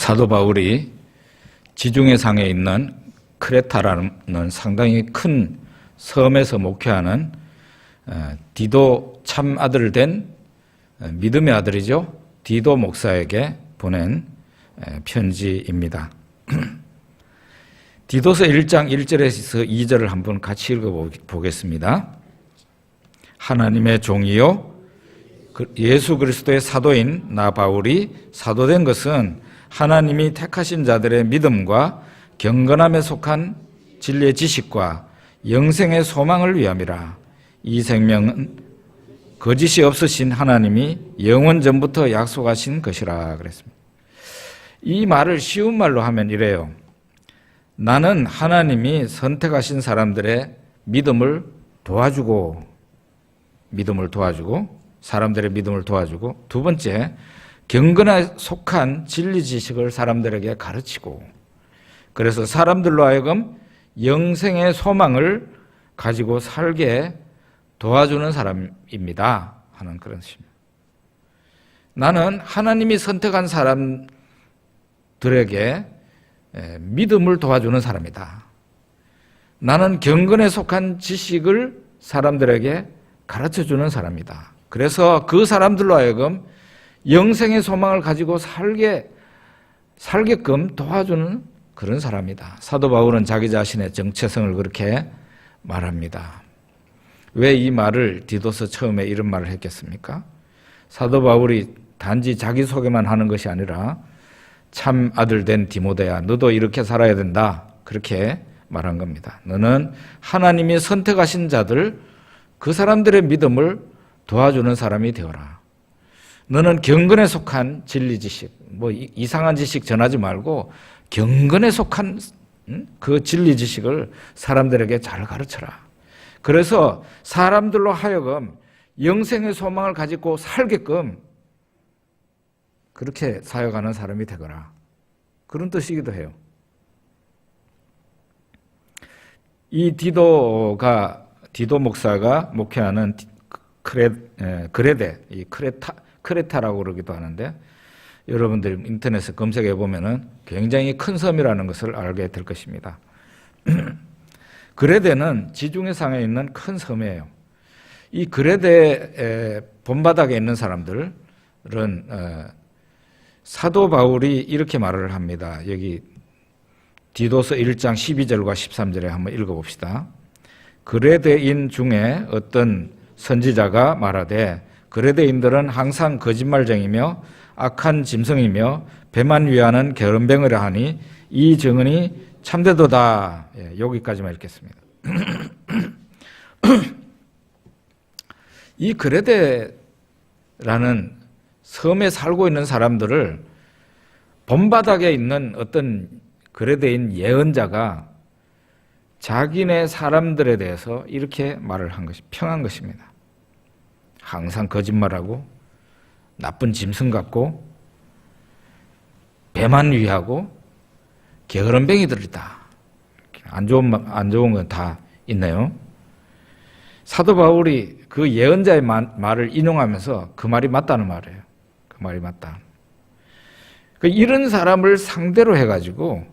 사도 바울이 지중해 상에 있는 크레타라는 상당히 큰 섬에서 목회하는 디도 참 아들 된 믿음의 아들이죠. 디도 목사에게 보낸 편지입니다. 디도서 1장 1절에서 2절을 한번 같이 읽어보겠습니다. 하나님의 종이요 예수 그리스도의 사도인 나 바울이 사도된 것은 하나님이 택하신 자들의 믿음과 경건함에 속한 진리의 지식과 영생의 소망을 위함이라. 이 생명은 거짓이 없으신 하나님이 영원 전부터 약속하신 것이라 그랬습니다. 이 말을 쉬운 말로 하면 이래요. 나는 하나님이 선택하신 사람들의 믿음을 도와주고 사람들의 믿음을 도와주고, 두 번째, 경건에 속한 진리 지식을 사람들에게 가르치고, 그래서 사람들로 하여금 영생의 소망을 가지고 살게 도와주는 사람입니다 하는 그런 뜻입니다. 나는 하나님이 선택한 사람들에게 믿음을 도와주는 사람이다. 나는 경건에 속한 지식을 사람들에게 가르쳐주는 사람이다. 그래서 그 사람들로 하여금 영생의 소망을 가지고 살게끔 도와주는 그런 사람이다. 사도 바울은 자기 자신의 정체성을 그렇게 말합니다. 왜 이 말을 디도서 처음에 이런 말을 했겠습니까? 사도 바울이 단지 자기소개만 하는 것이 아니라 참 아들 된 디모데야, 너도 이렇게 살아야 된다, 그렇게 말한 겁니다. 너는 하나님이 선택하신 자들, 그 사람들의 믿음을 도와주는 사람이 되어라. 너는 경건에 속한 진리 지식, 이상한 지식 전하지 말고 경건에 속한 그 진리 지식을 사람들에게 잘 가르쳐라. 그래서 사람들로 하여금 영생의 소망을 가지고 살게끔 그렇게 사역하는 사람이 되거라. 그런 뜻이기도 해요. 이 디도 목사가 목회하는 크레타라고 그러기도 하는데, 여러분들 인터넷에 검색해 보면은 굉장히 큰 섬이라는 것을 알게 될 것입니다. 그레데는 지중해 상에 있는 큰 섬이에요. 이 그레데 본바닥에 있는 사람들은 사도 바울이 이렇게 말을 합니다. 여기 디도서 1장 12절과 13절에 한번 읽어봅시다. 그레데인 중에 어떤 선지자가 말하되 그레데인들은 항상 거짓말쟁이며 악한 짐승이며 배만 위하는 게으름뱅이라 하니 이 증언이 참되도다. 여기까지만 읽겠습니다. 이 그레데라는 섬에 살고 있는 사람들을 본바닥에 있는 어떤 그레데인 예언자가 자기네 사람들에 대해서 이렇게 말을 한 것이 평한 것입니다. 항상 거짓말하고 나쁜 짐승 같고 배만 위하고 게으름뱅이들이다. 안 좋은 건 다 있네요. 사도 바울이 그 예언자의 말을 인용하면서 그 말이 맞다는 말이에요. 그 말이 맞다. 이런 사람을 상대로 해가지고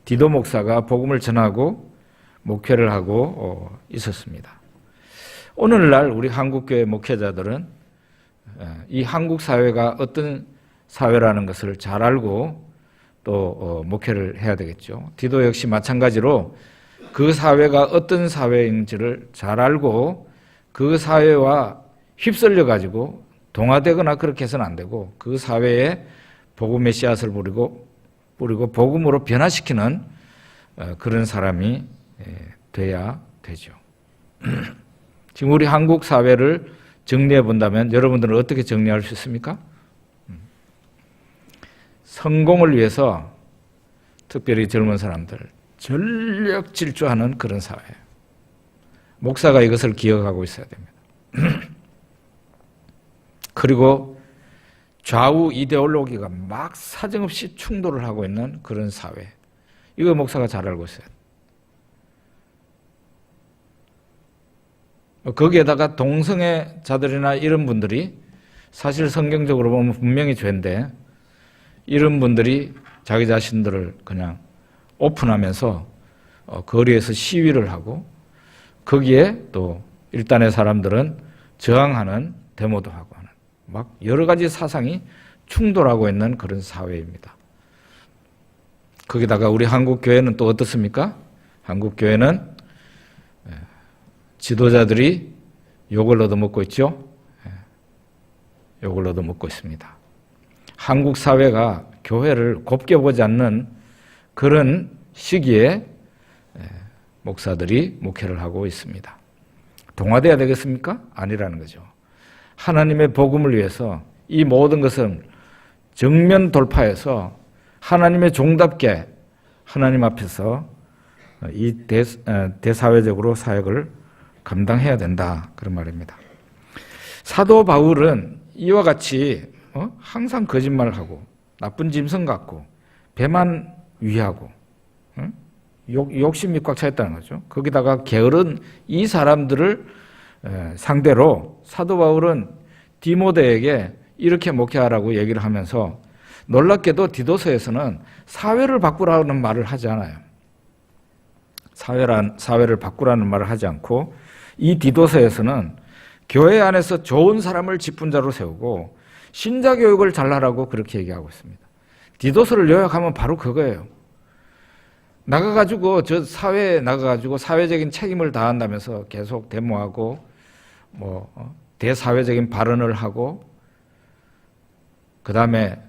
디도 목사가 복음을 전하고 목회를 하고 있었습니다. 오늘날 우리 한국교회 목회자들은 이 한국 사회가 어떤 사회라는 것을 잘 알고 또 목회를 해야 되겠죠. 디도 역시 마찬가지로 그 사회가 어떤 사회인지를 잘 알고 그 사회와 휩쓸려 가지고 동화되거나 그렇게 해서는 안 되고 그 사회에 복음의 씨앗을 뿌리고 복음으로 변화시키는 그런 사람이 돼야 되죠. 지금 우리 한국 사회를 정리해 본다면 여러분들은 어떻게 정리할 수 있습니까? 성공을 위해서 특별히 젊은 사람들 전력 질주하는 그런 사회예요. 목사가 이것을 기억하고 있어야 됩니다. 그리고 좌우 이데올로기가 막 사정없이 충돌을 하고 있는 그런 사회. 이거 목사가 잘 알고 있어요. 거기에다가 동성애자들이나 이런 분들이 사실 성경적으로 보면 분명히 죄인데 이런 분들이 자기 자신들을 그냥 오픈하면서 거리에서 시위를 하고 거기에 또 일단의 사람들은 저항하는 데모도 하고 하는 막 여러 가지 사상이 충돌하고 있는 그런 사회입니다. 거기다가 우리 한국 교회는 또 어떻습니까? 한국 교회는 지도자들이 욕을 얻어먹고 있죠. 욕을 얻어먹고 있습니다. 한국 사회가 교회를 곱게 보지 않는 그런 시기에 목사들이 목회를 하고 있습니다. 동화돼야 되겠습니까? 아니라는 거죠. 하나님의 복음을 위해서 이 모든 것을 정면 돌파해서 하나님의 종답게 하나님 앞에서 이 대사회적으로 사역을 감당해야 된다. 그런 말입니다. 사도 바울은 이와 같이 항상 거짓말을 하고 나쁜 짐승 같고 배만 위하고 욕심이 꽉 차 있다는 거죠. 거기다가 게으른 이 사람들을 상대로 사도 바울은 디모데에게 이렇게 목회하라고 얘기를 하면서 놀랍게도 디도서에서는 사회를 바꾸라는 말을 하지 않아요. 사회를 바꾸라는 말을 하지 않고 이 디도서에서는 교회 안에서 좋은 사람을 직분자로 세우고 신자 교육을 잘하라고 그렇게 얘기하고 있습니다. 디도서를 요약하면 바로 그거예요. 나가가지고 저 사회에 나가가지고 사회적인 책임을 다한다면서 계속 데모하고 대사회적인 발언을 하고 그 다음에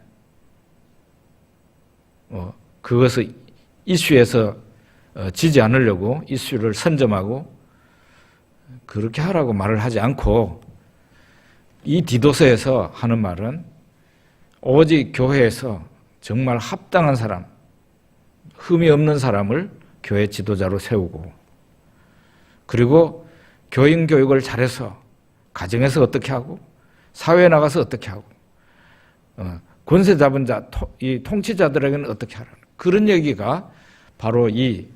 그것을 이슈에서 지지 않으려고 이슈를 선점하고 그렇게 하라고 말을 하지 않고 이 디도서에서 하는 말은 오직 교회에서 정말 합당한 사람, 흠이 없는 사람을 교회 지도자로 세우고 그리고 교인 교육을 잘해서 가정에서 어떻게 하고 사회에 나가서 어떻게 하고 권세 잡은 자, 이 통치자들에게는 어떻게 하라는 그런 얘기가 바로 이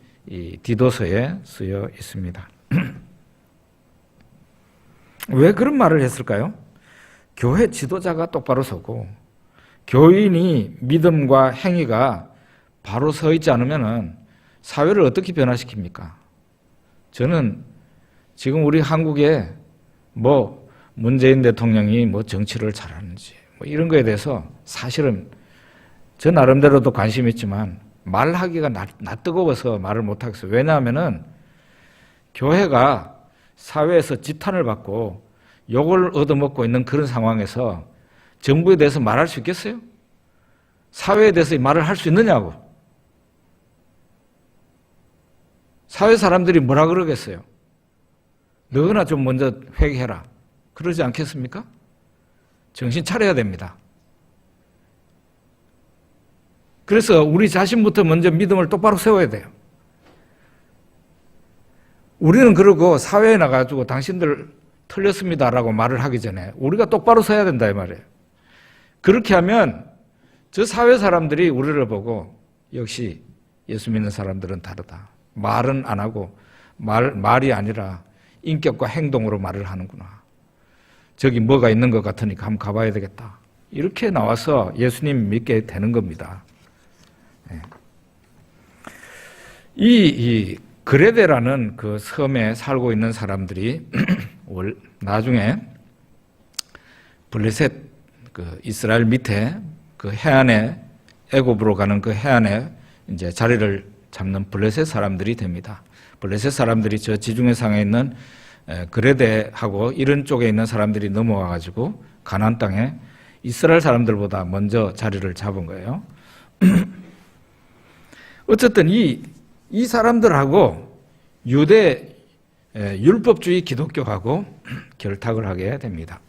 디도서에 쓰여 있습니다. 왜 그런 말을 했을까요? 교회 지도자가 똑바로 서고 교인이 믿음과 행위가 바로 서 있지 않으면 사회를 어떻게 변화시킵니까? 저는 지금 우리 한국에 문재인 대통령이 정치를 잘하는지 이런 거에 대해서 사실은 저 나름대로도 관심이 있지만 말하기가 낯뜨거워서 말을 못하겠어요. 왜냐하면은 교회가 사회에서 지탄을 받고 욕을 얻어먹고 있는 그런 상황에서 정부에 대해서 말할 수 있겠어요? 사회에 대해서 말을 할 수 있느냐고. 사회 사람들이 뭐라 그러겠어요? 너나 좀 먼저 회개해라. 그러지 않겠습니까? 정신 차려야 됩니다. 그래서 우리 자신부터 먼저 믿음을 똑바로 세워야 돼요. 우리는 그러고 사회에 나가지고 당신들 틀렸습니다라고 말을 하기 전에 우리가 똑바로 서야 된다 이 말이에요. 그렇게 하면 저 사회 사람들이 우리를 보고 역시 예수 믿는 사람들은 다르다. 말은 안 하고 말이 아니라 인격과 행동으로 말을 하는구나. 저기 뭐가 있는 것 같으니까 한번 가봐야 되겠다. 이렇게 나와서 예수님 믿게 되는 겁니다. 이 그레데라는 그 섬에 살고 있는 사람들이 나중에 블레셋 그 이스라엘 밑에 그 해안에 애굽으로 가는 그 해안에 이제 자리를 잡는 블레셋 사람들이 됩니다. 블레셋 사람들이 저 지중해 상에 있는 그레데하고 이런 쪽에 있는 사람들이 넘어와 가지고 가나안 땅에 이스라엘 사람들보다 먼저 자리를 잡은 거예요. 어쨌든 이 사람들하고 유대 율법주의 기독교하고 결탁을 하게 됩니다.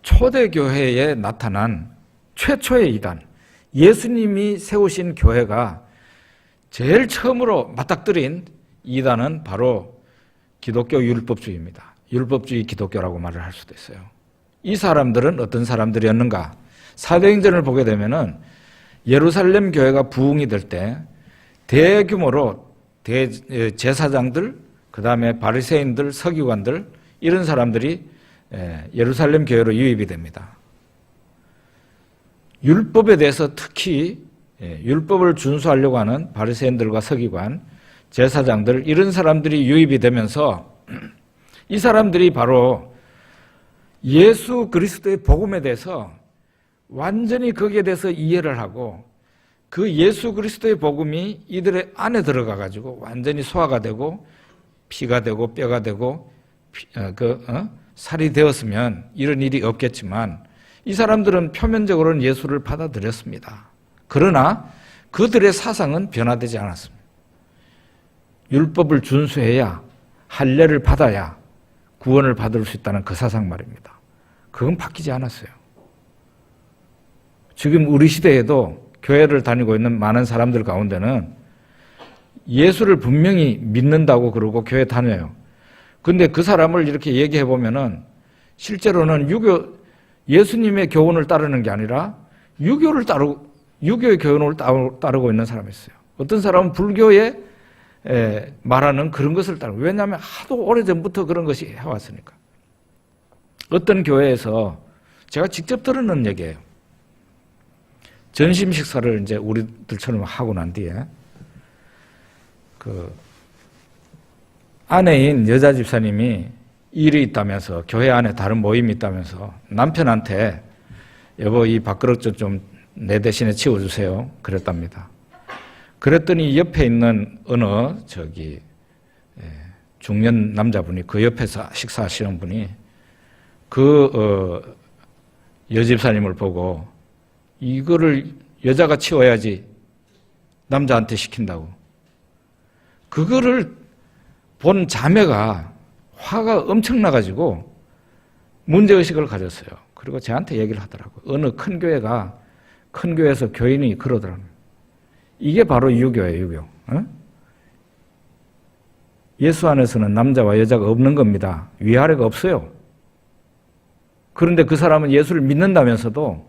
초대교회에 나타난 최초의 이단, 예수님이 세우신 교회가 제일 처음으로 맞닥뜨린 이단은 바로 기독교 율법주의입니다. 율법주의 기독교라고 말을 할 수도 있어요. 이 사람들은 어떤 사람들이었는가? 사도행전을 보게 되면은 예루살렘 교회가 부흥이 될 때 대규모로 제사장들, 그 다음에 바리새인들, 서기관들 이런 사람들이 예루살렘 교회로 유입이 됩니다. 율법에 대해서 특히 율법을 준수하려고 하는 바리새인들과 서기관, 제사장들 이런 사람들이 유입이 되면서 이 사람들이 바로 예수 그리스도의 복음에 대해서 완전히 거기에 대해서 이해를 하고 그 예수 그리스도의 복음이 이들의 안에 들어가 가지고 완전히 소화가 되고 피가 되고 뼈가 되고 살이 되었으면 이런 일이 없겠지만 이 사람들은 표면적으로는 예수를 받아들였습니다. 그러나 그들의 사상은 변화되지 않았습니다. 율법을 준수해야 할례를 받아야 구원을 받을 수 있다는 그 사상 말입니다. 그건 바뀌지 않았어요. 지금 우리 시대에도 교회를 다니고 있는 많은 사람들 가운데는 예수를 분명히 믿는다고 그러고 교회 다녀요. 근데 그 사람을 이렇게 얘기해 보면은 실제로는 예수님의 교훈을 따르는 게 아니라 유교의 교훈을 따르고 있는 사람이 있어요. 어떤 사람은 불교에 말하는 그런 것을 따르고, 왜냐하면 하도 오래전부터 그런 것이 해왔으니까. 어떤 교회에서 제가 직접 들은 얘기예요. 전심 식사를 이제 우리들처럼 하고 난 뒤에 그 아내인 여자 집사님이 일이 있다면서 교회 안에 다른 모임이 있다면서 남편한테 여보 이 밥그릇 좀 내 대신에 치워주세요 그랬답니다. 그랬더니 옆에 있는 어느 중년 남자분이 그 옆에서 식사하시는 분이 그 여집사님을 보고 이거를 여자가 치워야지 남자한테 시킨다고. 그거를 본 자매가 화가 엄청나가지고 문제의식을 가졌어요. 그리고 저한테 얘기를 하더라고요. 어느 큰 교회에서 교인이 그러더라고요. 이게 바로 유교예요, 유교. 예수 안에서는 남자와 여자가 없는 겁니다. 위아래가 없어요. 그런데 그 사람은 예수를 믿는다면서도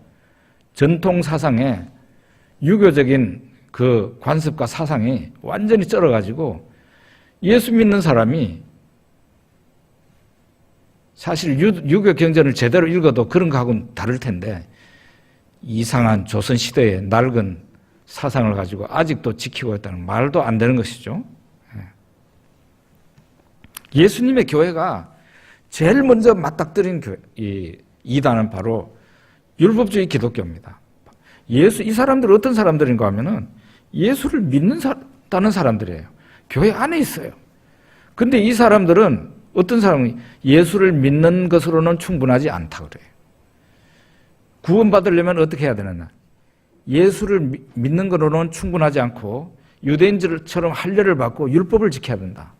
전통 사상에 유교적인 그 관습과 사상이 완전히 쩔어가지고 예수 믿는 사람이 사실 유교 경전을 제대로 읽어도 그런 거하고는 다를 텐데 이상한 조선시대의 낡은 사상을 가지고 아직도 지키고 있다는 말도 안 되는 것이죠. 예수님의 교회가 제일 먼저 맞닥뜨린 이단은 바로 율법주의 기독교입니다. 이 사람들은 어떤 사람들인가 하면은 예수를 믿는다는 사람들이에요. 교회 안에 있어요. 근데 이 사람들은 어떤 사람이 예수를 믿는 것으로는 충분하지 않다고 그래요. 구원받으려면 어떻게 해야 되느냐? 예수를 믿는 것으로는 충분하지 않고 유대인들처럼 할례를 받고 율법을 지켜야 된다.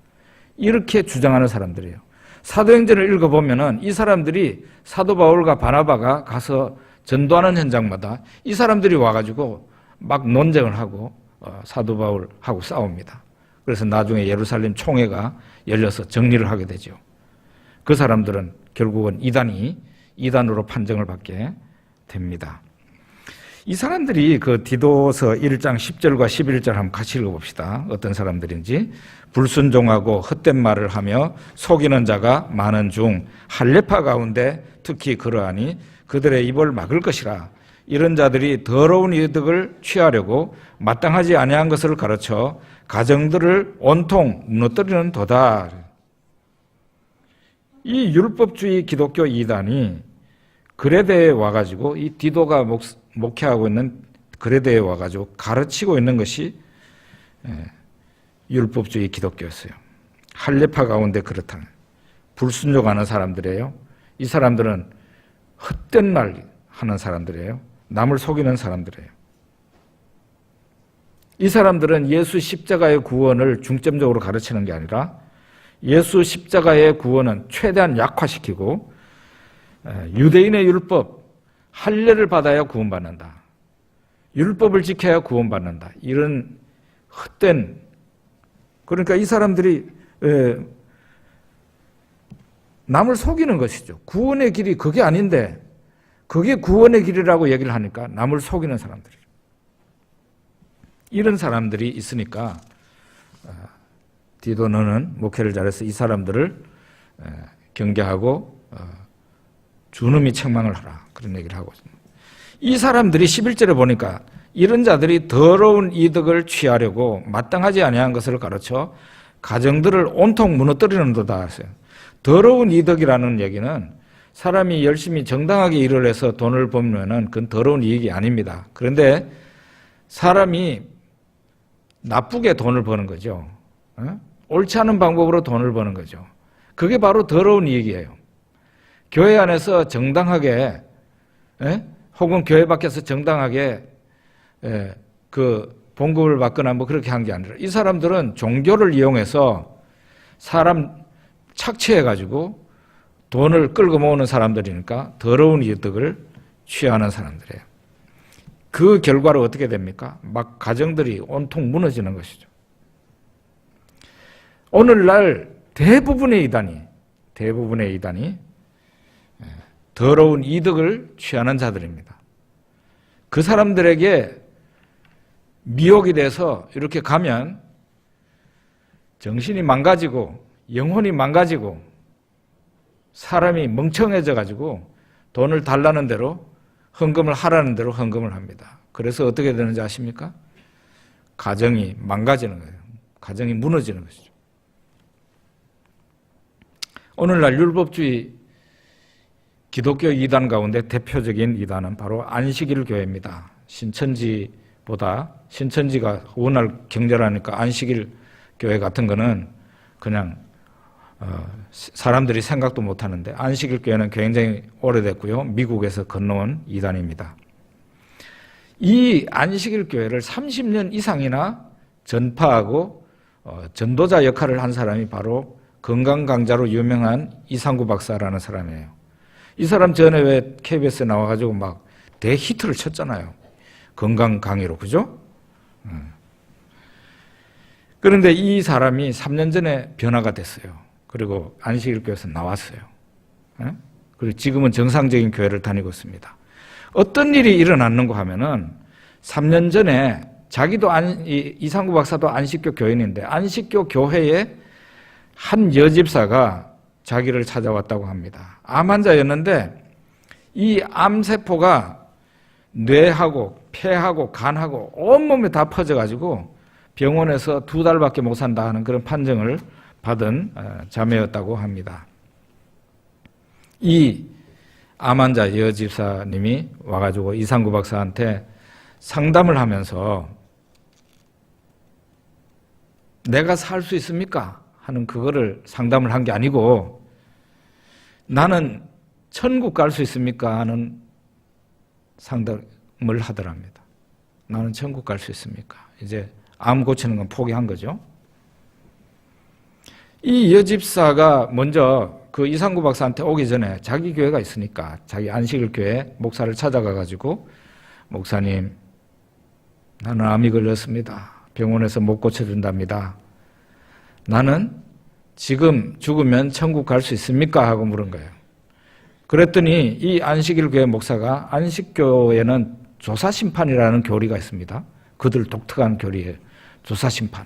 이렇게 주장하는 사람들이에요. 사도행전을 읽어보면은 이 사람들이 사도 바울과 바나바가 가서 전도하는 현장마다 이 사람들이 와가지고 막 논쟁을 하고 사도 바울하고 싸웁니다. 그래서 나중에 예루살렘 총회가 열려서 정리를 하게 되죠. 그 사람들은 결국은 이단으로 판정을 받게 됩니다. 이 사람들이 그 디도서 1장 10절과 11절 한번 같이 읽어봅시다. 어떤 사람들인지. 불순종하고 헛된 말을 하며 속이는 자가 많은 중 할례파 가운데 특히 그러하니 그들의 입을 막을 것이라. 이런 자들이 더러운 이득을 취하려고 마땅하지 아니한 것을 가르쳐 가정들을 온통 무너뜨리는 도다. 이 율법주의 기독교 이단이 그레데에 와가지고 이 디도가 목회하고 있는 그레데에 와가지고 가르치고 있는 것이 율법주의 기독교였어요. 할례파 가운데 그렇다는 불순종하는 사람들이에요. 이 사람들은 헛된 말 하는 사람들이에요. 남을 속이는 사람들이에요. 이 사람들은 예수 십자가의 구원을 중점적으로 가르치는 게 아니라 예수 십자가의 구원은 최대한 약화시키고 유대인의 율법, 할례를 받아야 구원받는다. 율법을 지켜야 구원받는다. 이런 헛된, 그러니까 이 사람들이 남을 속이는 것이죠. 구원의 길이 그게 아닌데 그게 구원의 길이라고 얘기를 하니까 남을 속이는 사람들이죠. 이런 사람들이 있으니까 디도 너는 목회를 잘해서 이 사람들을 경계하고 주님이 책망을 하라. 그런 얘기를 하고 있습니다. 이 사람들이 11절에 보니까 이런 자들이 더러운 이득을 취하려고 마땅하지 아니한 것을 가르쳐 가정들을 온통 무너뜨리는도다 하세요. 더러운 이득이라는 얘기는 사람이 열심히 정당하게 일을 해서 돈을 벌면은 그건 더러운 이익이 아닙니다. 그런데 사람이 나쁘게 돈을 버는 거죠. 옳지 않은 방법으로 돈을 버는 거죠. 그게 바로 더러운 이익이에요. 교회 안에서 정당하게 혹은 교회 밖에서 정당하게 그 봉급을 받거나 뭐 그렇게 한 게 아니라 이 사람들은 종교를 이용해서 사람 착취해가지고 돈을 끌고 모으는 사람들이니까 더러운 이득을 취하는 사람들이에요. 그 결과로 어떻게 됩니까? 막 가정들이 온통 무너지는 것이죠. 오늘날 대부분의 이단이 더러운 이득을 취하는 자들입니다. 그 사람들에게 미혹이 돼서 이렇게 가면 정신이 망가지고 영혼이 망가지고 사람이 멍청해져 가지고 돈을 달라는 대로 헌금을 하라는 대로 헌금을 합니다. 그래서 어떻게 되는지 아십니까? 가정이 망가지는 거예요. 가정이 무너지는 것이죠. 오늘날 율법주의 기독교 이단 가운데 대표적인 이단은 바로 안식일 교회입니다. 신천지가 워낙 경제라니까 안식일 교회 같은 거는 그냥 사람들이 생각도 못하는데 안식일 교회는 굉장히 오래됐고요. 미국에서 건너온 이단입니다. 이 안식일 교회를 30년 이상이나 전파하고 전도자 역할을 한 사람이 바로 건강 강자로 유명한 이상구 박사라는 사람이에요. 이 사람 전에 왜 KBS에 나와가지고 막 대히트를 쳤잖아요. 건강 강의로, 그죠? 그런데 이 사람이 3년 전에 변화가 됐어요. 그리고 안식일 교회에서 나왔어요. 그리고 지금은 정상적인 교회를 다니고 있습니다. 어떤 일이 일어났는가 하면은 3년 전에 자기도 이상구 박사도 안식교 교인인데 안식교 교회에 한 여집사가 자기를 찾아왔다고 합니다. 암 환자였는데 이 암세포가 뇌하고 폐하고 간하고 온몸에 다 퍼져가지고 병원에서 2달밖에 못 산다 하는 그런 판정을 받은 자매였다고 합니다. 이 암 환자 여집사님이 와가지고 이상구 박사한테 상담을 하면서 내가 살 수 있습니까? 하는 그거를 상담을 한 게 아니고 나는 천국 갈 수 있습니까? 하는 상담을 하더랍니다. 나는 천국 갈 수 있습니까? 이제 암 고치는 건 포기한 거죠. 이 여집사가 먼저 그 이상구 박사한테 오기 전에 자기 교회가 있으니까 자기 안식일 교회 목사를 찾아가가지고 목사님, 나는 암이 걸렸습니다. 병원에서 못 고쳐준답니다. 나는 지금 죽으면 천국 갈 수 있습니까? 하고 물은 거예요. 그랬더니 이 안식일 교회 목사가 안식교에는 조사심판이라는 교리가 있습니다. 그들 독특한 교리예요. 조사심판.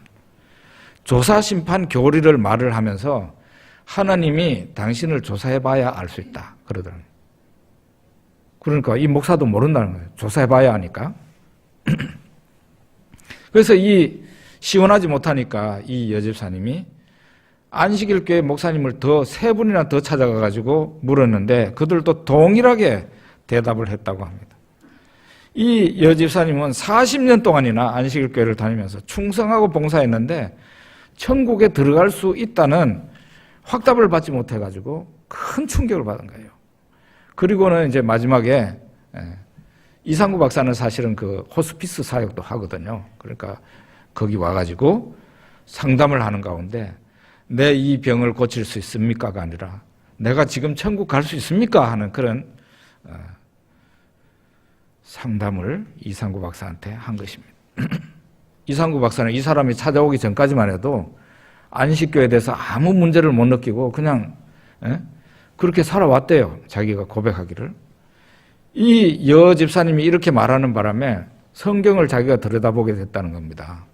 조사심판 교리를 말을 하면서 하나님이 당신을 조사해봐야 알 수 있다. 그러더라고요. 그러니까 이 목사도 모른다는 거예요. 조사해봐야 하니까. 그래서 이 시원하지 못하니까 이 여집사님이 안식일 교회 목사님을 더 3분이나 더 찾아가가지고 물었는데 그들도 동일하게 대답을 했다고 합니다. 이 여집사님은 40년 동안이나 안식일 교회를 다니면서 충성하고 봉사했는데 천국에 들어갈 수 있다는 확답을 받지 못해가지고 큰 충격을 받은 거예요. 그리고는 이제 마지막에 이상구 박사는 사실은 그 호스피스 사역도 하거든요. 그러니까 거기 와가지고 상담을 하는 가운데 내 이 병을 고칠 수 있습니까가 아니라 내가 지금 천국 갈 수 있습니까? 하는 그런 상담을 이상구 박사한테 한 것입니다. 이상구 박사는 이 사람이 찾아오기 전까지만 해도 안식교에 대해서 아무 문제를 못 느끼고 그냥 그렇게 살아왔대요. 자기가 고백하기를. 이 여집사님이 이렇게 말하는 바람에 성경을 자기가 들여다보게 됐다는 겁니다.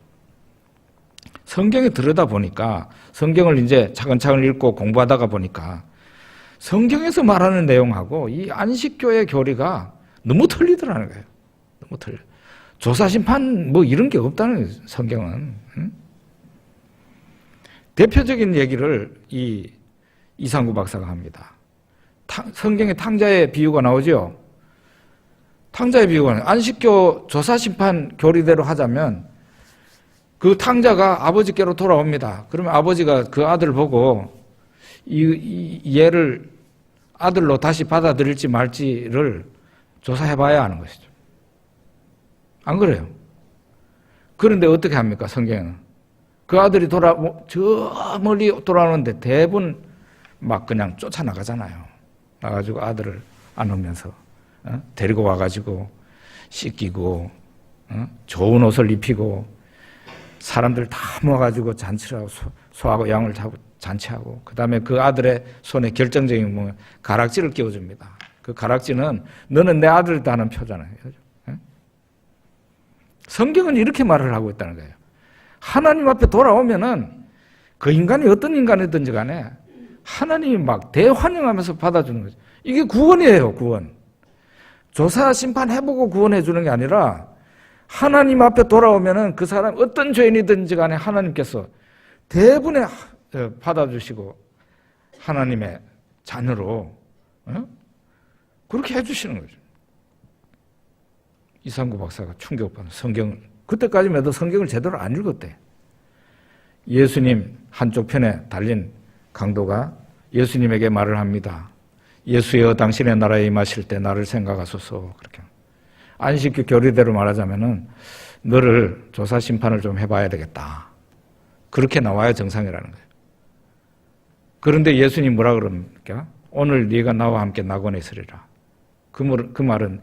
성경에 들여다보니까 성경을 이제 차근차근 읽고 공부하다가 보니까 성경에서 말하는 내용하고 이 안식교의 교리가 너무 틀리더라는 거예요. 너무 틀려. 조사심판 뭐 이런 게 없다는 거예요, 성경은. 응? 대표적인 얘기를 이상구 박사가 합니다. 성경에 탕자의 비유가 나오죠. 탕자의 비유가 안식교 조사심판 교리대로 하자면 그 탕자가 아버지께로 돌아옵니다. 그러면 아버지가 그 아들을 보고 얘를 아들로 다시 받아들일지 말지를 조사해봐야 하는 것이죠. 안 그래요? 그런데 어떻게 합니까, 성경은? 그 아들이 저 멀리 돌아오는데 대부분 막 그냥 쫓아나가잖아요. 나가지고 아들을 안으면서 데리고 와가지고 씻기고 좋은 옷을 입히고 사람들 다 모아가지고 잔치를 하고 소하고 양을 타고 잔치하고 그 다음에 그 아들의 손에 결정적인 뭐 가락지를 끼워줍니다. 그 가락지는 너는 내 아들이다 하는 표잖아요. 성경은 이렇게 말을 하고 있다는 거예요. 하나님 앞에 돌아오면은 그 인간이 어떤 인간이든지 간에 하나님이 막 대환영하면서 받아주는 거죠. 이게 구원이에요, 구원. 조사 심판해보고 구원해 주는 게 아니라 하나님 앞에 돌아오면은 그 사람 어떤 죄인이든지 간에 하나님께서 대부분의 받아주시고 하나님의 자녀로 그렇게 해주시는 거죠. 이상구 박사가 충격받은 성경을 그때까지만 해도 성경을 제대로 안 읽었대. 예수님 한쪽 편에 달린 강도가 예수님에게 말을 합니다. 예수여 당신의 나라에 임하실 때 나를 생각하소서. 그렇게 안식교 교리대로 말하자면은 너를 조사 심판을 좀 해봐야 되겠다. 그렇게 나와야 정상이라는 거예요. 그런데 예수님 뭐라 그럽니까? 오늘 네가 나와 함께 낙원에 있으리라. 그 말은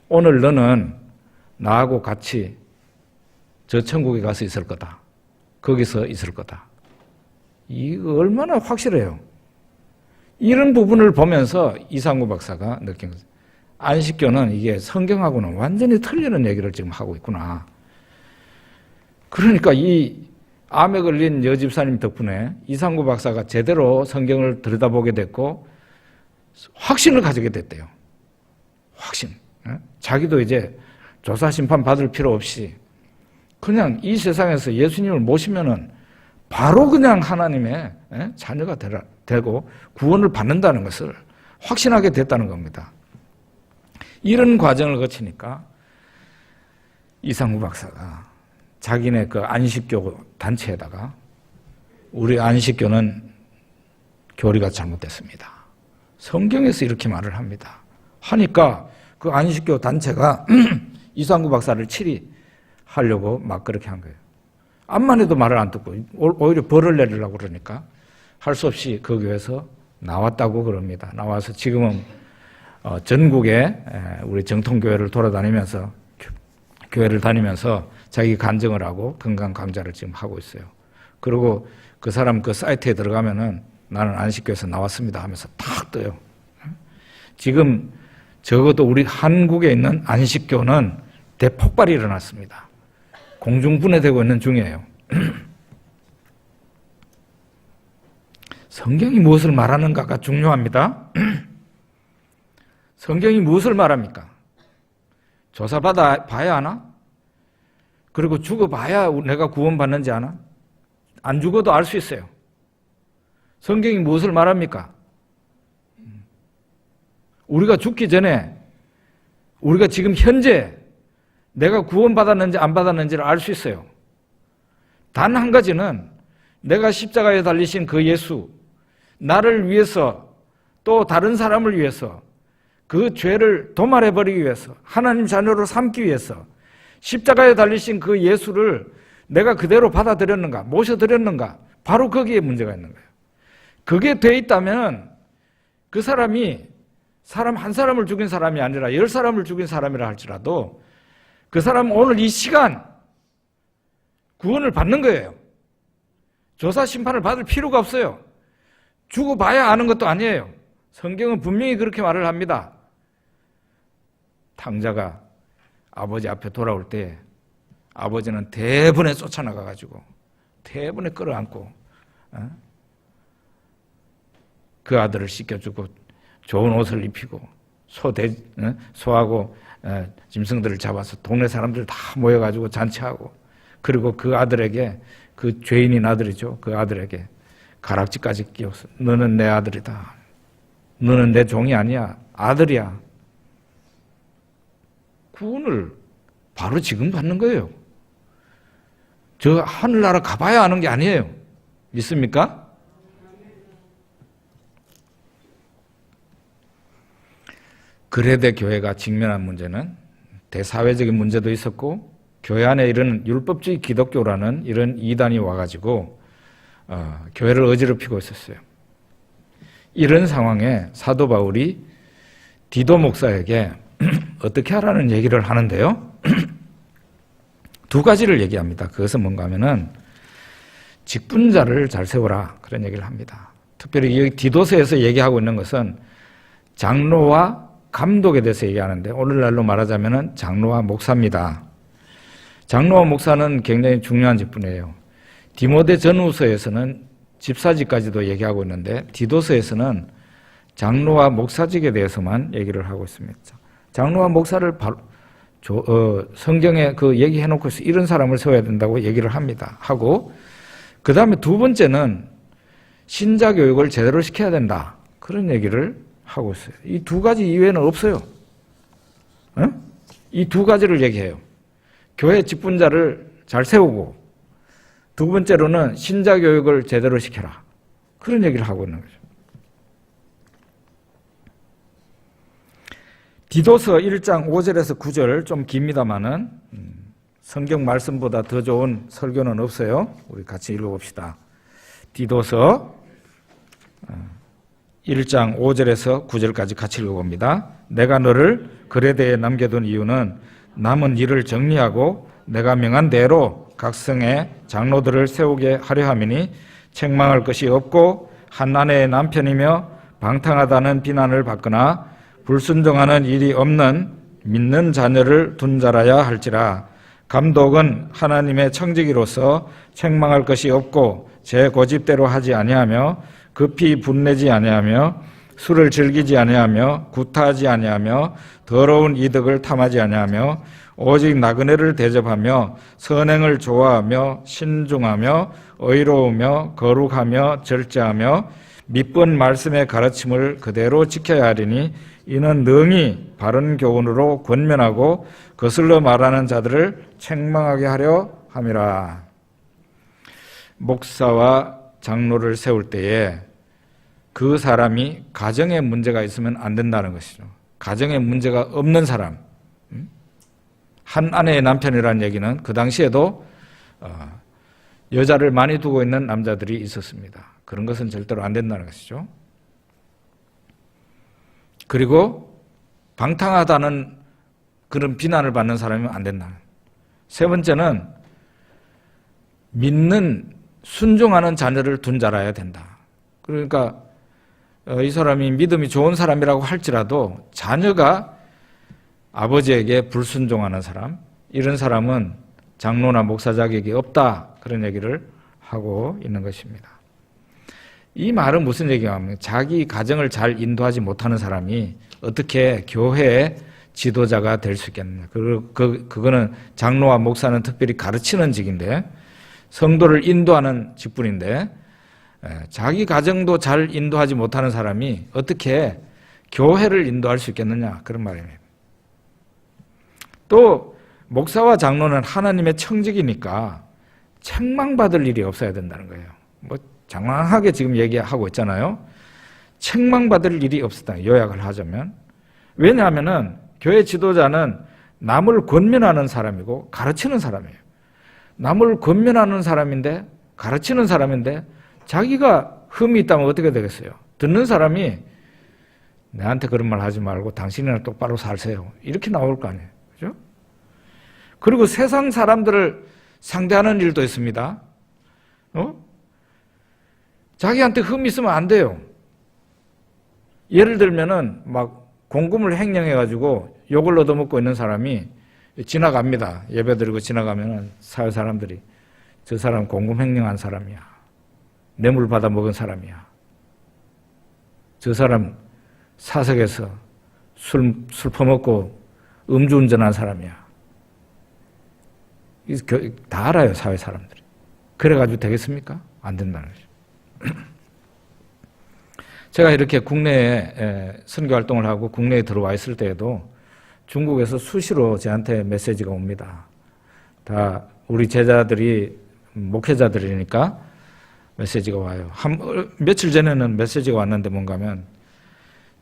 오늘 너는 나하고 같이 저 천국에 가서 있을 거다. 거기서 있을 거다. 이거 얼마나 확실해요. 이런 부분을 보면서 이상구 박사가 느낀 거죠. 안식교는 이게 성경하고는 완전히 틀리는 얘기를 지금 하고 있구나. 그러니까 이 암에 걸린 여집사님 덕분에 이상구 박사가 제대로 성경을 들여다보게 됐고 확신을 가지게 됐대요. 확신. 자기도 이제 조사 심판 받을 필요 없이 그냥 이 세상에서 예수님을 모시면은 바로 그냥 하나님의 자녀가 되고 구원을 받는다는 것을 확신하게 됐다는 겁니다. 이런 과정을 거치니까 이상구 박사가 자기네 그 안식교 단체에다가 우리 안식교는 교리가 잘못됐습니다. 성경에서 이렇게 말을 합니다. 하니까 그 안식교 단체가 이상구 박사를 치리하려고 막 그렇게 한 거예요. 암만 해도 말을 안 듣고 오히려 벌을 내리려고 그러니까 할 수 없이 그 교회에서 나왔다고 그럽니다. 나와서 지금은 전국에 우리 정통교회를 돌아다니면서 교회를 다니면서 자기 간증을 하고 건강 강좌를 지금 하고 있어요. 그리고 그 사람 그 사이트에 들어가면은 나는 안식교에서 나왔습니다 하면서 탁 떠요. 지금 적어도 우리 한국에 있는 안식교는 대폭발이 일어났습니다. 공중분해되고 있는 중이에요. 성경이 무엇을 말하는가가 중요합니다. 성경이 무엇을 말합니까? 조사받아 봐야 하나? 그리고 죽어봐야 내가 구원받는지 아나? 안 죽어도 알 수 있어요. 성경이 무엇을 말합니까? 우리가 죽기 전에 우리가 지금 현재 내가 구원받았는지 안 받았는지를 알 수 있어요. 단 한 가지는 내가 십자가에 달리신 그 예수, 나를 위해서 또 다른 사람을 위해서 그 죄를 도말해버리기 위해서 하나님 자녀로 삼기 위해서 십자가에 달리신 그 예수를 내가 그대로 받아들였는가 모셔드렸는가 바로 거기에 문제가 있는 거예요. 그게 돼 있다면 그 사람이 사람 한 사람을 죽인 사람이 아니라 10사람을 죽인 사람이라 할지라도 그 사람은 오늘 이 시간 구원을 받는 거예요. 조사 심판을 받을 필요가 없어요. 죽어봐야 아는 것도 아니에요. 성경은 분명히 그렇게 말을 합니다. 탕자가 아버지 앞에 돌아올 때 아버지는 대번에 쫓아나가가지고 대번에 끌어안고 그 아들을 씻겨주고 좋은 옷을 입히고 소하고 짐승들을 잡아서 동네 사람들 다 모여가지고 잔치하고, 그리고 그 아들에게, 그 죄인인 아들이죠, 그 아들에게 가락지까지 끼워서 너는 내 아들이다, 너는 내 종이 아니야, 아들이야. 구원을 바로 지금 받는 거예요. 저 하늘나라 가봐야 아는 게 아니에요. 믿습니까? 그레데 교회가 직면한 문제는 대사회적인 문제도 있었고, 교회 안에 이런 율법주의 기독교라는 이런 이단이 와가지고 교회를 어지럽히고 있었어요. 이런 상황에 사도 바울이 디도 목사에게 어떻게 하라는 얘기를 하는데요. 두 가지를 얘기합니다. 그것은 뭔가 하면은 직분자를 잘 세워라, 그런 얘기를 합니다. 특별히 여기 디도서에서 얘기하고 있는 것은 장로와 감독에 대해서 얘기하는데, 오늘날로 말하자면은 장로와 목사입니다. 장로와 목사는 굉장히 중요한 직분이에요. 디모데 전후서에서는 집사직까지도 얘기하고 있는데, 디도서에서는 장로와 목사직에 대해서만 얘기를 하고 있습니다. 장로와 목사를 성경에 그 얘기해놓고 이런 사람을 세워야 된다고 얘기를 합니다. 하고, 그 다음에 두 번째는 신자 교육을 제대로 시켜야 된다, 그런 얘기를 하고 있어요. 이 두 가지 이외에는 없어요. 이 두 가지를 얘기해요. 교회 직분자를 잘 세우고, 두 번째로는 신자 교육을 제대로 시켜라, 그런 얘기를 하고 있는 거죠. 디도서 1장 5절에서 9절, 좀 깁니다마는 성경 말씀보다 더 좋은 설교는 없어요. 우리 같이 읽어봅시다. 디도서 1장 5절에서 9절까지 같이 읽어봅니다. 내가 너를 그레데에 남겨둔 이유는 남은 일을 정리하고 내가 명한 대로 각 성에 장로들을 세우게 하려 함이니, 책망할 것이 없고 한 아내의 남편이며 방탕하다는 비난을 받거나 불순종하는 일이 없는 믿는 자녀를 둔 자라야 할지라. 감독은 하나님의 청지기로서 책망할 것이 없고 제 고집대로 하지 아니하며 급히 분내지 아니하며 술을 즐기지 아니하며 구타하지 아니하며 더러운 이득을 탐하지 아니하며 오직 나그네를 대접하며 선행을 좋아하며 신중하며 의로우며 거룩하며 절제하며 믿본 말씀의 가르침을 그대로 지켜야 하리니, 이는 능히 바른 교훈으로 권면하고 거슬러 말하는 자들을 책망하게 하려 함이라. 목사와 장로를 세울 때에 그 사람이 가정에 문제가 있으면 안 된다는 것이죠. 가정에 문제가 없는 사람, 한 아내의 남편이라는 얘기는 그 당시에도 여자를 많이 두고 있는 남자들이 있었습니다. 그런 것은 절대로 안 된다는 것이죠. 그리고 방탕하다는 그런 비난을 받는 사람이면 안 된다. 세 번째는 믿는, 순종하는 자녀를 둔 자라야 된다. 그러니까 이 사람이 믿음이 좋은 사람이라고 할지라도 자녀가 아버지에게 불순종하는 사람, 이런 사람은 장로나 목사 자격이 없다, 그런 얘기를 하고 있는 것입니다. 이 말은 무슨 얘기냐면, 자기 가정을 잘 인도하지 못하는 사람이 어떻게 교회의 지도자가 될 수 있겠느냐. 그거는 장로와 목사는 특별히 가르치는 직인데, 성도를 인도하는 직분인데, 자기 가정도 잘 인도하지 못하는 사람이 어떻게 교회를 인도할 수 있겠느냐, 그런 말입니다. 또 목사와 장로는 하나님의 청직이니까 책망받을 일이 없어야 된다는 거예요. 뭐 장황하게 지금 얘기하고 있잖아요. 책망받을 일이 없었다, 요약을 하자면. 왜냐하면은 교회 지도자는 남을 권면하는 사람이고 가르치는 사람이에요. 남을 권면하는 사람인데, 가르치는 사람인데, 자기가 흠이 있다면 어떻게 되겠어요? 듣는 사람이 내한테 그런 말 하지 말고 당신이나 똑바로 살세요, 이렇게 나올 거 아니에요. 그죠? 그리고 세상 사람들을 상대하는 일도 있습니다. 자기한테 흠이 있으면 안 돼요. 예를 들면은 막 공금을 횡령해가지고 욕을 얻어먹고 있는 사람이 지나갑니다. 예배드리고 지나가면은 사회 사람들이 저 사람 공금 횡령한 사람이야, 뇌물 받아 먹은 사람이야, 저 사람 사석에서 술 퍼먹고 음주운전한 사람이야. 다 알아요, 사회 사람들이. 그래가지고 되겠습니까? 안 된다는 거죠. 제가 이렇게 국내에 선교활동을 하고 국내에 들어와 있을 때에도 중국에서 수시로 저한테 메시지가 옵니다. 다 우리 제자들이 목회자들이니까 메시지가 와요. 며칠 전에는 메시지가 왔는데 뭔가 하면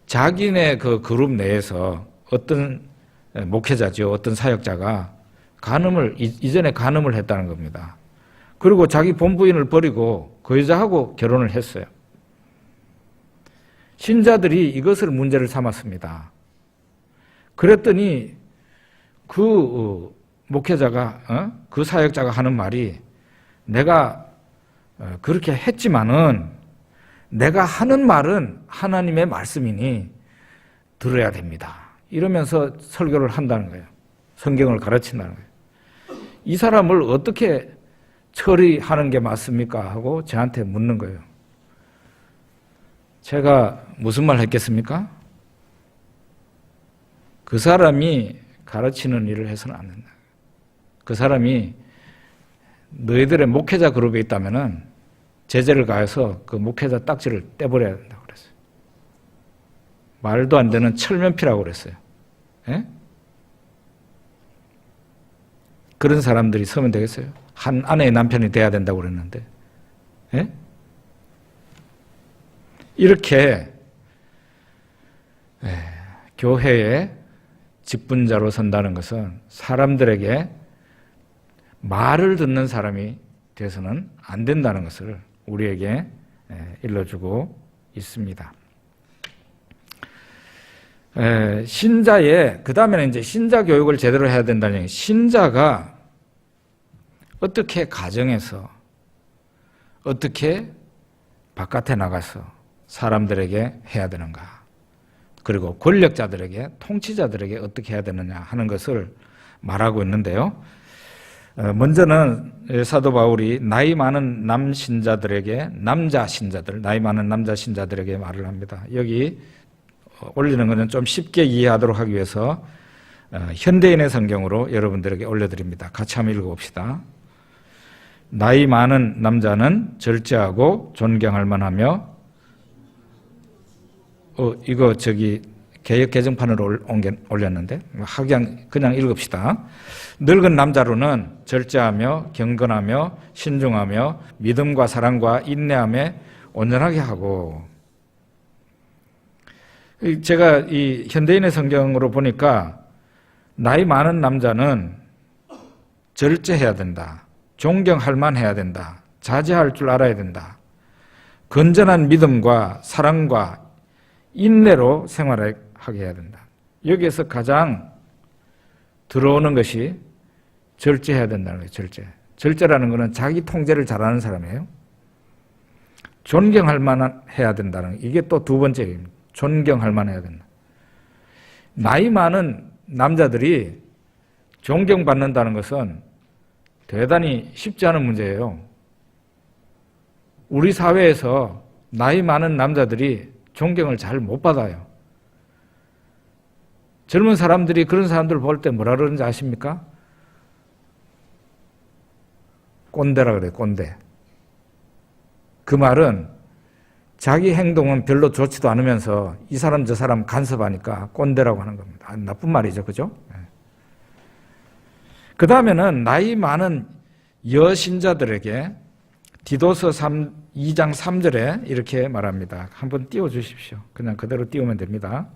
자기네 그 그룹 내에서 어떤 목회자죠, 어떤 사역자가 이전에 간음을 했다는 겁니다. 그리고 자기 본부인을 버리고 그 여자하고 결혼을 했어요. 신자들이 이것을 문제를 삼았습니다. 그랬더니 그 목회자가, 그 사역자가 하는 말이 내가 그렇게 했지만은 내가 하는 말은 하나님의 말씀이니 들어야 됩니다. 이러면서 설교를 한다는 거예요. 성경을 가르친다는 거예요. 이 사람을 어떻게 처리하는 게 맞습니까? 하고 저한테 묻는 거예요. 제가 무슨 말 했겠습니까? 그 사람이 가르치는 일을 해서는 안 된다. 그 사람이 너희들의 목회자 그룹에 있다면은 제재를 가해서 그 목회자 딱지를 떼버려야 된다고 그랬어요. 말도 안 되는 철면피라고 그랬어요. 예? 그런 사람들이 서면 되겠어요? 한 아내의 남편이 돼야 된다고 그랬는데. 예? 이렇게 교회의 직분자로 선다는 것은 사람들에게 말을 듣는 사람이 돼서는 안 된다는 것을 우리에게 일러주고 있습니다. 신자의, 그 다음에는 이제 신자 교육을 제대로 해야 된다는 얘기. 신자가 어떻게 가정에서, 어떻게 바깥에 나가서 사람들에게 해야 되는가. 그리고 권력자들에게, 통치자들에게 어떻게 해야 되느냐 하는 것을 말하고 있는데요. 먼저는 사도 바울이 나이 많은 남신자들에게, 나이 많은 남자 신자들에게 말을 합니다. 여기 올리는 것은 좀 쉽게 이해하도록 하기 위해서 현대인의 성경으로 여러분들에게 올려드립니다. 같이 한번 읽어봅시다. 나이 많은 남자는 절제하고 존경할 만하며, 이거 개역 개정판으로 올렸는데 그냥 읽읍시다. 늙은 남자로는 절제하며 경건하며 신중하며 믿음과 사랑과 인내함에 온전하게 하고. 제가 이 현대인의 성경으로 보니까 나이 많은 남자는 절제해야 된다. 존경할 만해야 된다. 자제할 줄 알아야 된다. 건전한 믿음과 사랑과 인내로 생활하게 해야 된다. 여기에서 가장 들어오는 것이 절제해야 된다는 거예요. 절제라는 것은 자기 통제를 잘하는 사람이에요. 존경할 만해야 된다는, 이게 또 두 번째 얘기입니다. 존경할 만해야 된다. 나이 많은 남자들이 존경받는다는 것은 대단히 쉽지 않은 문제예요. 우리 사회에서 나이 많은 남자들이 존경을 잘 못 받아요. 젊은 사람들이 그런 사람들 볼 때 뭐라 그러는지 아십니까? 꼰대라 그래요, 꼰대. 그 말은 자기 행동은 별로 좋지도 않으면서 이 사람 저 사람 간섭하니까 꼰대라고 하는 겁니다. 나쁜 말이죠, 그죠? 그 다음에는 나이 많은 여신자들에게 디도서 2장 3절에 이렇게 말합니다. 한번 띄워주십시오. 그냥 그대로 띄우면 됩니다.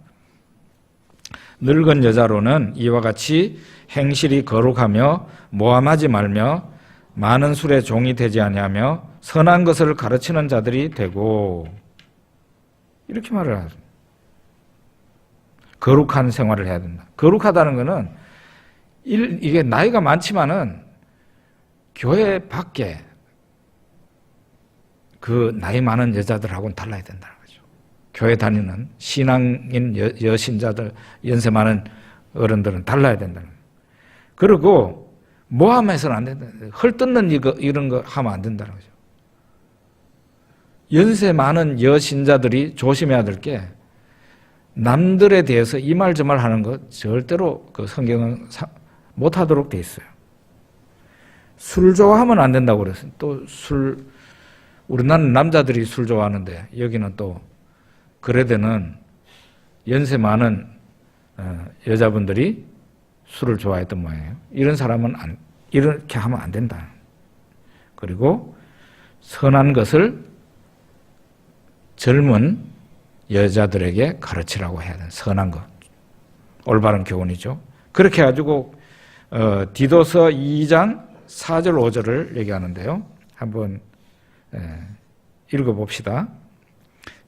늙은 여자로는 이와 같이 행실이 거룩하며 모함하지 말며 많은 술에 종이 되지 아니하며 선한 것을 가르치는 자들이 되고, 이렇게 말을 하죠. 거룩한 생활을 해야 된다. 거룩하다는 것은 이게 나이가 많지만은 교회 밖에 그 나이 많은 여자들하고는 달라야 된다는 거죠. 교회 다니는 신앙인 여신자들, 연세 많은 어른들은 달라야 된다는 거예요. 그리고 모함해서는 안 된다. 헐뜯는 이런 거 하면 안 된다는 거죠. 연세 많은 여신자들이 조심해야 될 게, 남들에 대해서 이 말 저 말 하는 것 절대로 그 성경은 못하도록 돼 있어요. 술 좋아하면 안 된다고 그랬어요. 또 우리나라는 남자들이 술 좋아하는데 여기는 또 그레데는 연세 많은 여자분들이 술을 좋아했던 모양이에요. 이런 사람은 이렇게 하면 안 된다. 그리고 선한 것을 젊은 여자들에게 가르치라고 해야 되는 선한 것. 올바른 교훈이죠. 그렇게 해가지고 디도서 2장 4절 5절을 얘기하는데요. 한번 읽어봅시다.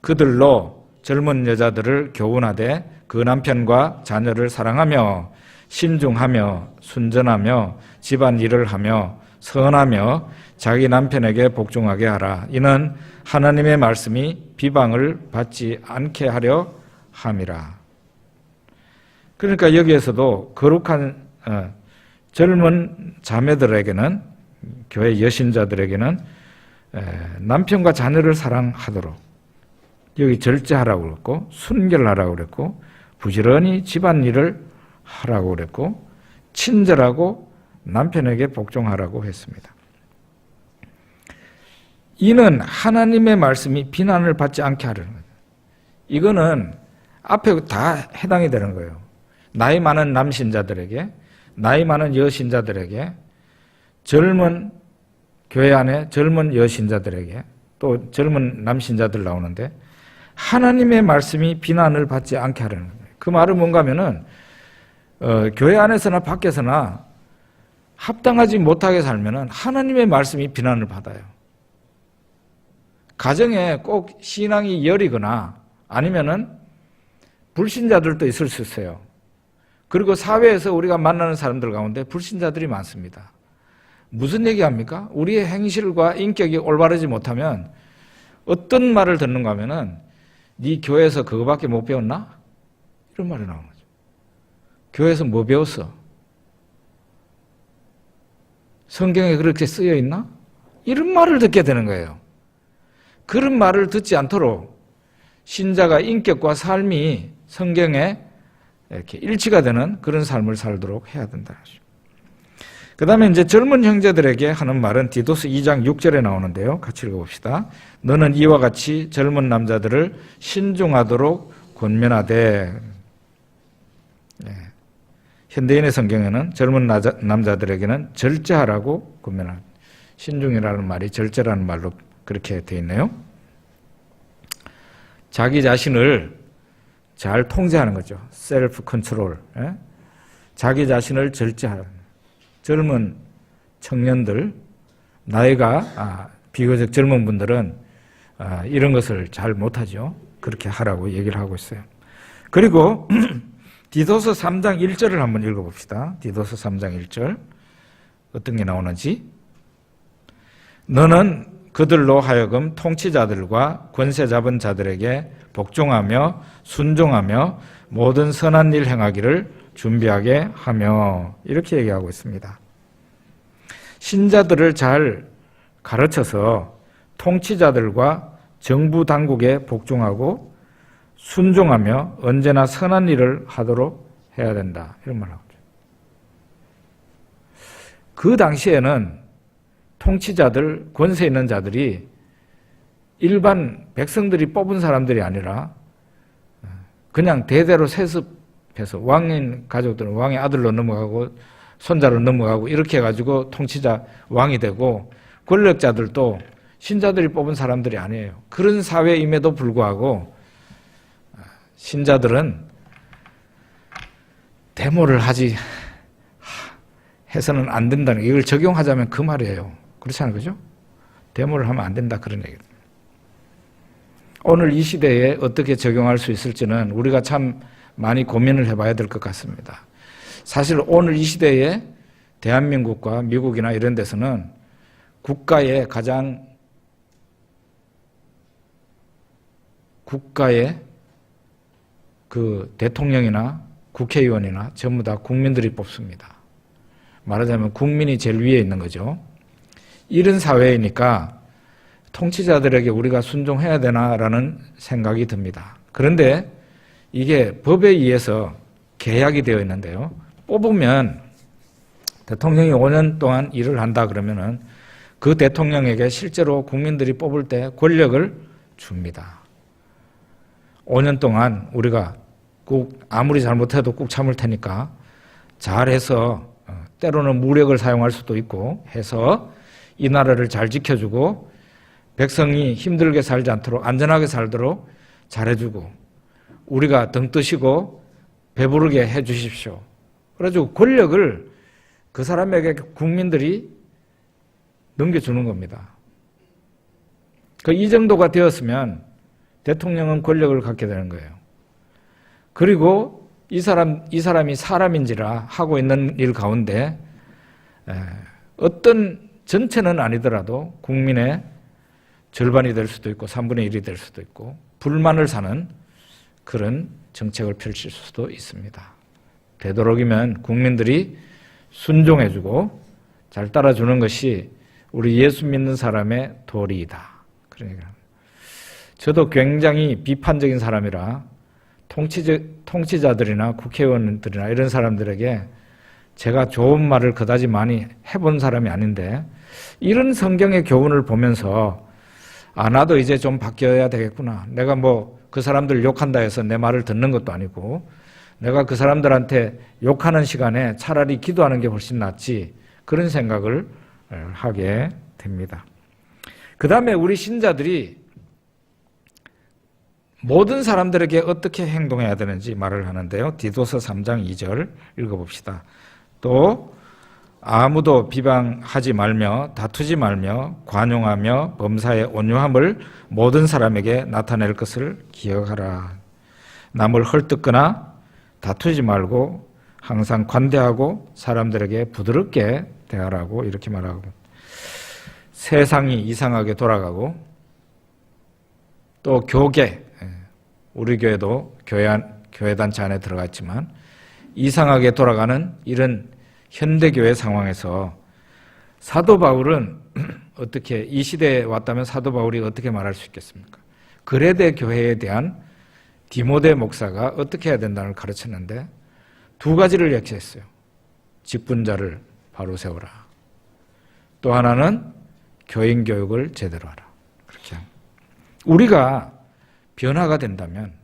그들로 젊은 여자들을 교훈하되 그 남편과 자녀를 사랑하며 신중하며 순전하며 집안 일을 하며 선하며 자기 남편에게 복종하게 하라. 이는 하나님의 말씀이 비방을 받지 않게 하려 함이라. 그러니까 여기에서도 거룩한 젊은 자매들에게는, 교회 여신자들에게는 남편과 자녀를 사랑하도록, 여기 절제하라고 그랬고 순결하라고 그랬고 부지런히 집안일을 하라고 그랬고 친절하고 남편에게 복종하라고 했습니다. 이는 하나님의 말씀이 비난을 받지 않게 하려는 거예요. 이거는 앞에 다 해당이 되는 거예요. 나이 많은 남신자들에게, 나이 많은 여신자들에게, 젊은 교회 안에 젊은 여신자들에게, 또 젊은 남신자들 나오는데 하나님의 말씀이 비난을 받지 않게 하려는 거예요. 그 말은 뭔가 하면은 교회 안에서나 밖에서나 합당하지 못하게 살면은 하나님의 말씀이 비난을 받아요. 가정에 꼭 신앙이 여리거나 아니면은 불신자들도 있을 수 있어요. 그리고 사회에서 우리가 만나는 사람들 가운데 불신자들이 많습니다. 무슨 얘기합니까? 우리의 행실과 인격이 올바르지 못하면 어떤 말을 듣는가 하면은 네 교회에서 그거밖에 못 배웠나? 이런 말이 나오는 거죠. 교회에서 뭐 배웠어? 성경에 그렇게 쓰여 있나? 이런 말을 듣게 되는 거예요. 그런 말을 듣지 않도록 신자가 인격과 삶이 성경에 이렇게 일치가 되는 그런 삶을 살도록 해야 된다. 그 다음에 이제 젊은 형제들에게 하는 말은 디도스 2장 6절에 나오는데요. 같이 읽어봅시다. 너는 이와 같이 젊은 남자들을 신중하도록 권면하되. 현대인의 성경에는 젊은 남자들에게는 절제하라고 권면합니다. 신중이라는 말이 절제라는 말로 그렇게 되어 있네요. 자기 자신을 잘 통제하는 거죠. 셀프 컨트롤. 자기 자신을 절제하는. 젊은 청년들, 나이가 비교적 젊은 분들은 이런 것을 잘 못하죠. 그렇게 하라고 얘기를 하고 있어요. 그리고 디도서 3장 1절을 한번 읽어봅시다. 디도서 3장 1절 어떤 게 나오는지. 너는 그들로 하여금 통치자들과 권세 잡은 자들에게 복종하며 순종하며 모든 선한 일 행하기를 준비하게 하며, 이렇게 얘기하고 있습니다. 신자들을 잘 가르쳐서 통치자들과 정부 당국에 복종하고 순종하며 언제나 선한 일을 하도록 해야 된다. 이런 말을 하고 있죠. 그 당시에는 통치자들, 권세 있는 자들이 일반 백성들이 뽑은 사람들이 아니라 그냥 대대로 세습해서 왕인 가족들은 왕의 아들로 넘어가고 손자로 넘어가고 이렇게 해가지고 통치자 왕이 되고, 권력자들도 신자들이 뽑은 사람들이 아니에요. 그런 사회임에도 불구하고 신자들은 데모를 하지 해서는 안 된다는, 이걸 적용하자면 그 말이에요. 그렇잖아요, 그죠? 데모를 하면 안 된다, 그런 얘기입니다. 오늘 이 시대에 어떻게 적용할 수 있을지는 우리가 참 많이 고민을 해봐야 될 것 같습니다. 사실 오늘 이 시대에 대한민국과 미국이나 이런 데서는 국가의 그 대통령이나 국회의원이나 전부 다 국민들이 뽑습니다. 말하자면 국민이 제일 위에 있는 거죠. 이런 사회이니까 통치자들에게 우리가 순종해야 되나라는 생각이 듭니다. 그런데 이게 법에 의해서 계약이 되어 있는데요. 뽑으면 대통령이 5년 동안 일을 한다 그러면은 그 대통령에게 실제로 국민들이 뽑을 때 권력을 줍니다. 5년 동안 우리가 꼭 아무리 잘못해도 꾹 참을 테니까 잘해서 때로는 무력을 사용할 수도 있고 해서 이 나라를 잘 지켜주고 백성이 힘들게 살지 않도록 안전하게 살도록 잘해주고 우리가 등 뜨시고 배부르게 해주십시오. 그래가지고 권력을 그 사람에게 국민들이 넘겨주는 겁니다. 이 정도가 되었으면 대통령은 권력을 갖게 되는 거예요. 그리고 이 사람이 사람인지라 하고 있는 일 가운데 어떤 전체는 아니더라도 국민의 절반이 될 수도 있고 3분의 1이 될 수도 있고 불만을 사는 그런 정책을 펼칠 수도 있습니다. 되도록이면 국민들이 순종해주고 잘 따라주는 것이 우리 예수 믿는 사람의 도리이다. 그러니까 저도 굉장히 비판적인 사람이라 통치자들이나 국회의원들이나 이런 사람들에게 제가 좋은 말을 그다지 많이 해본 사람이 아닌데 이런 성경의 교훈을 보면서 나도 이제 좀 바뀌어야 되겠구나. 내가 그 사람들 욕한다 해서 내 말을 듣는 것도 아니고 내가 그 사람들한테 욕하는 시간에 차라리 기도하는 게 훨씬 낫지. 그런 생각을 하게 됩니다. 그 다음에 우리 신자들이 모든 사람들에게 어떻게 행동해야 되는지 말을 하는데요. 디도서 3장 2절 읽어봅시다. 또 아무도 비방하지 말며 다투지 말며 관용하며 범사에 온유함을 모든 사람에게 나타낼 것을 기억하라. 남을 헐뜯거나 다투지 말고 항상 관대하고 사람들에게 부드럽게 대하라고 이렇게 말하고 세상이 이상하게 돌아가고 또 교계 우리 교회도 교회 단체 안에 들어가 있지만 이상하게 돌아가는 이런 현대교회 상황에서 사도 바울은 어떻게 이 시대에 왔다면 사도 바울이 어떻게 말할 수 있겠습니까? 그레데 교회에 대한 디모데 목사가 어떻게 해야 된다는 걸 가르쳤는데 두 가지를 얘기했어요. 직분자를 바로 세우라. 또 하나는 교인 교육을 제대로 하라. 그렇게 우리가 변화가 된다면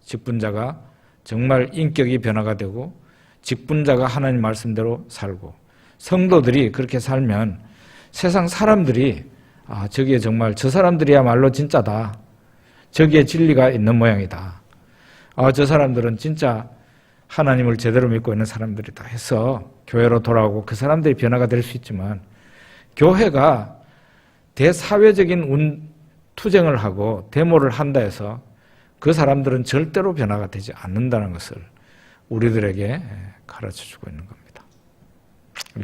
직분자가 정말 인격이 변화가 되고 직분자가 하나님 말씀대로 살고 성도들이 그렇게 살면 세상 사람들이 저기에 정말 저 사람들이야말로 진짜다. 저기에 진리가 있는 모양이다. 저 사람들은 진짜 하나님을 제대로 믿고 있는 사람들이다 해서 교회로 돌아오고 그 사람들이 변화가 될 수 있지만 교회가 대사회적인 투쟁을 하고 데모를 한다 해서 그 사람들은 절대로 변화가 되지 않는다는 것을 우리들에게 가르쳐주고 있는 겁니다.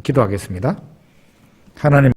기도하겠습니다. 하나님